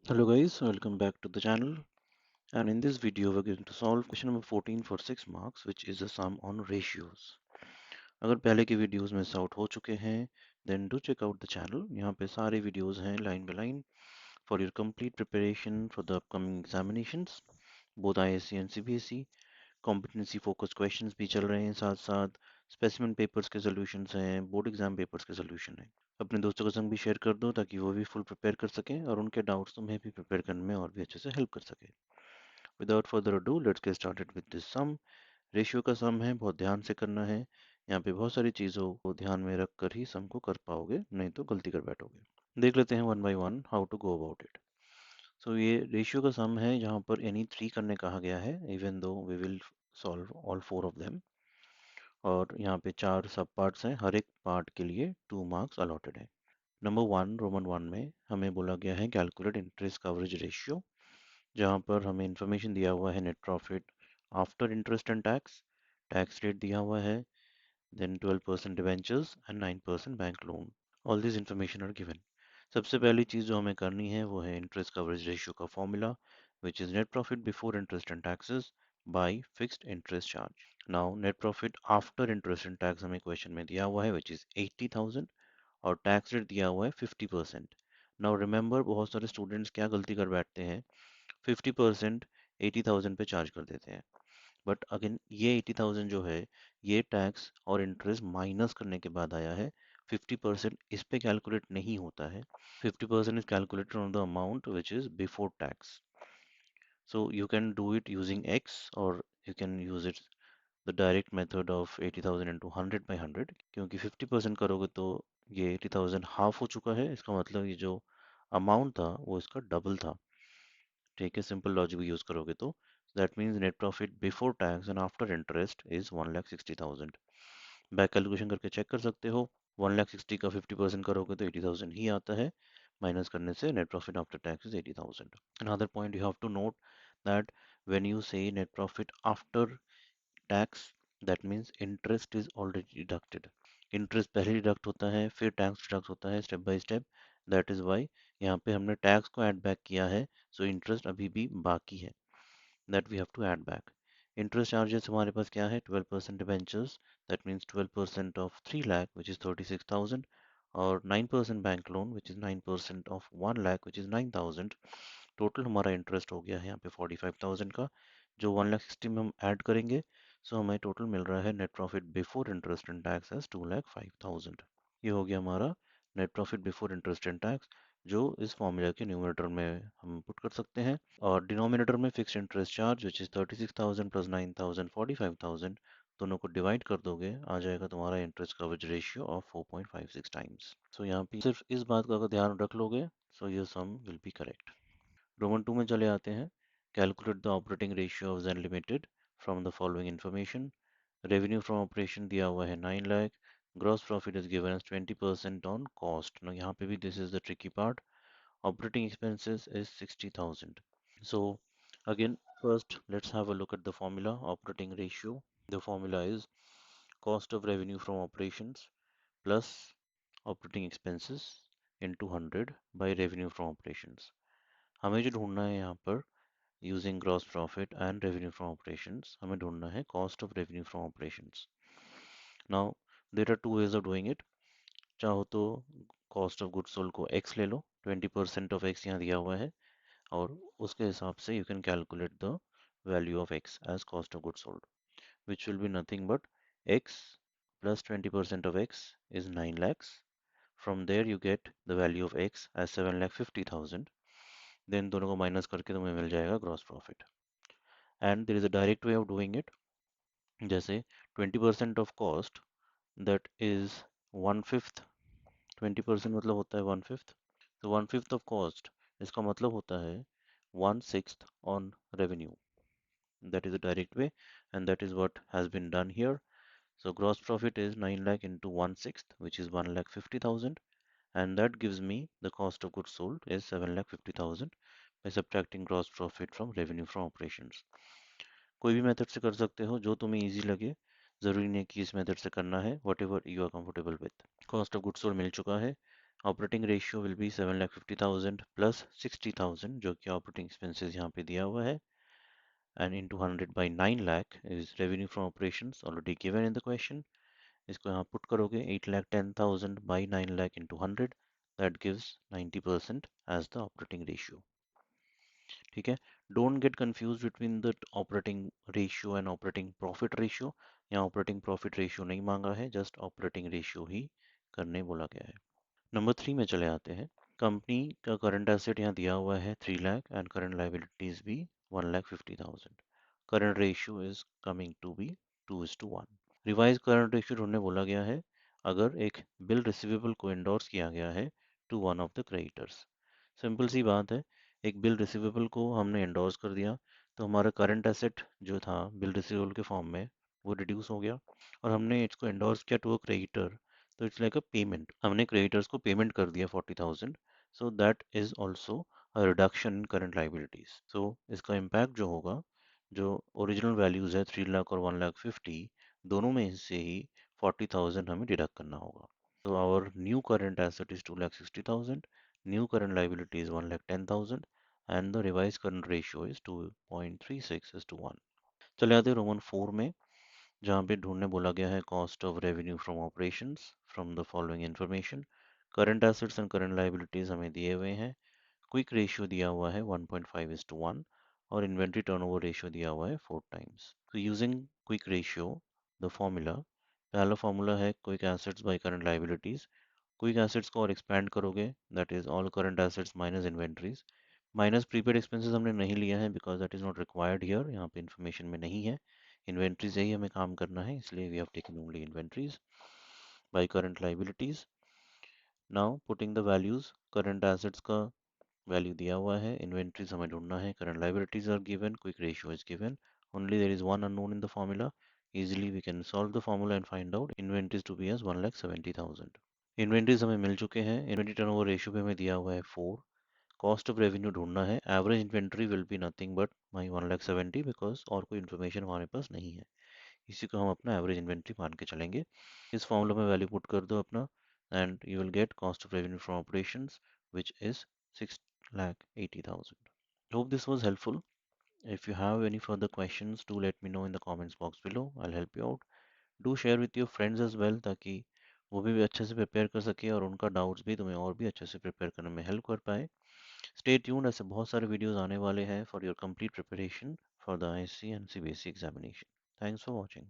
Hello guys, welcome back to the channel, and in this video we're going to solve question number 14 for 6 marks, which is a sum on ratios. अगर पहले के videos miss out हो चुके हैं then do check out the channel. यहाँ पे सारे videos हैं line by line for your complete preparation for the upcoming examinations, both ISC and CBSE. Competency focused questions भी चल रहे हैं साथ साथ स्पेसिमेन पेपर्स के सॉल्यूशंस हैं, बोर्ड एग्जाम पेपर्स के सॉल्यूशन हैं। अपने दोस्तों के संग भी शेयर कर दो ताकि वो भी फुल प्रिपेयर कर सकें और उनके डाउट्स तुम्हें भी प्रिपेयर करने में और भी अच्छे से हेल्प कर सके। Without further ado let's get started with this sum. Ratio का सम है, बहुत ध्यान से करना है। यहाँ पे बहुत सारी चीज़ों को ध्यान में रख कर ही सम को कर पाओगे, नहीं तो गलती कर बैठोगे। देख लेते हैं one by one how to go about it. So ये रेशियो का सम है जहाँ पर एनी थ्री करने कहा गया है, even though we will solve all four of them. और यहाँ पे चार सब पार्ट्स हैं, हर एक पार्ट के लिए 2 मार्क्स अलॉटेड है। नंबर वन, रोमन वन में हमें बोला गया है कैलकुलेट इंटरेस्ट कवरेज रेशियो, जहाँ पर हमें इंफॉर्मेशन दिया हुआ है net profit after interest and tax, tax rate दिया हुआ है, then 12% debentures and 9% bank loan. All this information are given. सबसे पहली चीज़ जो हमें करनी है वो है इंटरेस्ट कवरेज रेशियो का formula, which is net profit before interest and taxes by fixed interest charge. Now net profit after interest and tax हमें क्वेश्चन में दिया हुआ है विच इज़ 80,000 और टैक्स रेट दिया हुआ है 50%। नाउ रिमेंबर, बहुत सारे स्टूडेंट्स क्या गलती कर बैठते हैं, 50% 80,000 पे चार्ज कर देते हैं। बट अगेन ये 80,000 जो है ये टैक्स और इंटरेस्ट माइनस करने के बाद आया है, 50% इस पे कैलकुलेट नहीं होता है। 50% is calculated on the amount which is before tax. So you can do it using X और you can use it the direct method of 80,000 into 100/100, क्योंकि 50% करोगे तो ये 80,000 हाफ हो चुका है, इसका मतलब ये जो अमाउंट था वो इसका डबल था। ठीक है, सिंपल लॉजिक यूज करोगे तो that means net profit before tax and after interest is 1,60,000। Back calculation करके चेक कर सकते हो, 1,60,000 का 50% करोगे तो 80,000 ही आता है, माइनस करने से net profit after tax is 80,000। Another point you have to note that when you say net profit after tax, that means interest is already deducted. Interest पहले डिडक्ट होता है फिर टैक्स डिडक्ट होता है step by step. That is why यहाँ पे हमने tax को ऐड बैक किया है, सो इंटरेस्ट अभी भी बाकी है, that we have to add back. Interest charges हमारे पास क्या है, 12% debentures, that means 12% of 3 lakh which is 36,000 और 9% bank loan which is 9% of 1 lakh which is 9,000। Total हमारा इंटरेस्ट हो गया है यहाँ पे 45,000 का, जो 1,60,000 में हम ऐड करेंगे, सो हमें टोटल मिल रहा है net profit before interest and tax as 2,05,000। ये हो गया हमारा net profit before interest and tax, जो इस फॉर्मूला के न्यूमरेटर में हम पुट कर सकते हैं। और डिनोमिनेटर में fixed interest charge which is 36,000 plus 9,000 45,000, दोनों को डिवाइड कर दोगे आ जाएगा तुम्हारा interest coverage ratio of 4.56 times. So यहाँ पे सिर्फ इस बात का अगर ध्यान रख लोगे सो ये sum will be correct. Roman 2 में चले आते हैं। Calculate the operating ratio of Zen limited from the following information. Revenue from operation दिया हुआ है 9 lakh, gross profit is given as 20% on cost. ना यहाँ पे भी this is the tricky part, operating expenses is 60,000। So again, first let's have a look at the formula operating ratio. The formula is cost of revenue from operations plus operating expenses into 100 by revenue from operations. हमें जो ढूंढना है यहाँ पर using gross profit and revenue from operations, हमें ढूंढना है cost of revenue from operations. Now there are two ways of doing it. चाहो तो cost of goods sold को x ले लो, 20% of x यहाँ दिया हुआ है, और उसके हिसाब से you can calculate the value of x as cost of goods sold, which will be nothing but x plus 20% of x is 9 lakhs. From there you get the value of x as 7,50,000. Then दोनों को minus करके तुम्हें मिल जाएगा gross profit. And there is a direct way of doing it, जैसे 20% of cost that is 1/5। 20% मतलब होता है 1/5, तो 1/5 ऑफ कॉस्ट इसका मतलब होता है 1/6 on revenue. That is a direct way, and that is what has been done here. So gross profit is 9 lakh into 1/6, which is 1,50,000, and that gives me the cost of goods sold is 7,50,000 by subtracting gross profit from revenue from operations. कोई भी method से कर सकते हो जो तुम्हें easy लगे, ज़रूरी नहीं कि इस मेथड से करना है, whatever you are comfortable with. Cost of goods sold मिल चुका है, operating ratio will be 7,50,000 plus 60,000 जो कि ऑपरेटिंग एक्सपेंसेस यहाँ पे दिया हुआ है, and into 100 by 9 lakh is revenue from operations already given in the question. इसको यहाँ पुट करोगे 8,10,000 by 9 lakh into 100, that gives 90% as the operating ratio. ठीक है, don't get confuse between the operating ratio and operating profit ratio. यहाँ operating profit ratio नहीं मांगा है, just operating ratio ही करने बोला गया है। नंबर 3 में चले आते हैं। कंपनी का करंट एसेट यहाँ दिया हुआ है 3 लाख एंड करंट लाइबिलिटीज भी 1,50,000। Current ratio is coming to be 2:1। Revise current ratio ढूंढने बोला गया है अगर एक बिल रिसीवेबल को एंडोर्स किया गया है to one of the creditors. Simple सी बात है, एक बिल रिसीवेबल को हमने एंडोर्स कर दिया तो हमारा करंट एसेट जो था बिल रिसीवेबल के फॉर्म में वो रिड्यूस हो गया, और हमने इसको एंडोर्स किया टू अ क्रेडिटर, तो इट्स लाइक अ पेमेंट। हमने क्रेडिटर्स को पेमेंट कर दिया 40,000, so that is also a reduction in current liabilities. So इसका इम्पैक्ट जो होगा, जो ओरिजिनल वैल्यूज है 3 लाख और 1,50,000, दोनों में से ही 40,000 हमें डिडक्ट करना होगा। So our new current asset is 2,60,000, new current liability is 1,10,000, and the revised current ratio is 2.36:1। चले आते हैं रोमन 4 में, जहाँ पे ढूंढने बोला गया है cost of revenue from operations from the following information. Current assets and current liabilities हमें दिए हुए हैं, क्विक रेशियो दिया हुआ है 1.5:1, और इन्वेंट्री टर्नओवर रेशियो दिया हुआ है 4 टाइम्स। तो using quick ratio, the formula, पहला फॉर्मूला है quick assets bye current liabilities. Quick assets को और एक्सपैंड करोगे, that is all current assets minus inventories, minus prepaid expenses हमने नहीं लिया है because that is not required here, यहाँ पे इन्फॉर्मेशन में नहीं है। इन्वेंट्री से ही हमें काम करना है, इसलिए we have taken only inventories by current liabilities. Now putting the values, current assets का वैल्यू दिया हुआ है, इन्वेंट्रीज हमें ढूंढना है, current liabilities are given, quick ratio is given, only there is one unknown in the formula. Easily we can solve the formula and find out inventories to be as 1,70,000। Inventories हमें मिल चुके हैं, inventory turnover ratio पे हमें दिया हुआ है 4। Cost of revenue ढूंढना है, average inventory will be nothing but my 1,70,000 because और कोई इन्फॉर्मेशन हमारे पास नहीं है, इसी को हम अपना एवरेज इन्वेंट्री मान के चलेंगे। इस फॉर्मूला में वैल्यू पुट कर दो अपना, and you will get cost of revenue from operations which is 6,80,000। Hope this was helpful. If you have any further questions, do let me know in the comments box below. I'll help you out. Do share with your friends as well, ताकि वो भी अच्छे से prepare कर सके और उनका doubts भी तुम्हें और भी अच्छे से प्रिपेयर करने में हेल्प कर पाए। स्टे ट्यून्ड, ऐसे बहुत सारे वीडियोस आने वाले हैं for your complete preparation for the ISC and CBSE examination. Thanks for watching.